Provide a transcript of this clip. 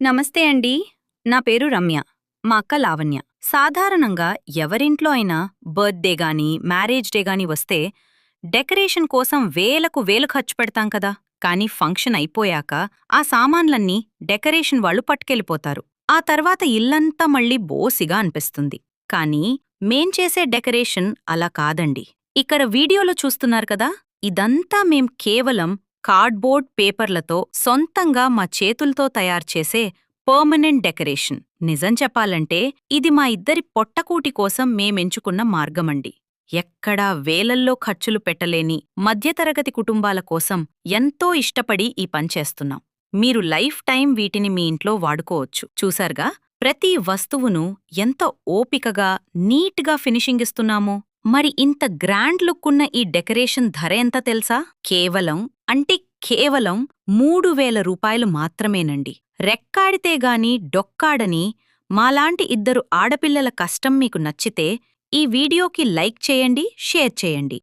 నమస్తే అండి. నా పేరు రమ్య. మా అక్క లావణ్య. సాధారణంగా ఎవరింట్లో అయినా బర్త్‌డే గానీ, మ్యారేజ్ డే గానీ వస్తే డెకరేషన్ కోసం వేలకు వేలు ఖర్చు పెడతాం కదా! కానీ ఫంక్షన్ అయిపోయాక ఆ సామాన్లన్నీ డెకరేషన్ వాళ్ళు పట్టుకెళ్ళిపోతారు. ఆ తర్వాత ఇల్లంతా మళ్ళీ బోసిగా అనిపిస్తుంది. కానీ మేం చేసే డెకరేషన్ అలా కాదండి. ఇక్కడ వీడియోలో చూస్తున్నారు కదా! ఇదంతా మేం కేవలం కార్డ్‌బోర్డ్ పేపర్లతో సొంతంగా మా చేతుల్తో తయారుచేసే పర్మనెంట్ డెకరేషన్. నిజం చెప్పాలంటే ఇది మా ఇద్దరి పొట్టకూటి కోసం మేమెంచుకున్న మార్గమండి. ఎక్కడా వేలల్లో ఖర్చులు పెట్టలేని మధ్యతరగతి కుటుంబాల కోసం ఎంతో ఇష్టపడి ఈ పని చేస్తున్నాం. మీరు లైఫ్ టైం వీటిని మీ ఇంట్లో వాడుకోవచ్చు. చూసారుగా, ప్రతి వస్తువును ఎంత ఓపికగా, నీట్‌గా ఫినిషింగ్ ఇస్తున్నామో. మరి ఇంత గ్రాండ్ లుక్ ఉన్న ఈ డెకరేషన్ ధర ఎంత తెలుసా? కేవలం 3000 రూపాయలు మాత్రమేనండి. రెక్కాడితే గాని డొక్కాడని మాలాంటి ఇద్దరు ఆడపిల్లల కష్టం మీకు నచ్చితే ఈ వీడియోకి లైక్ చేయండి, షేర్ చేయండి.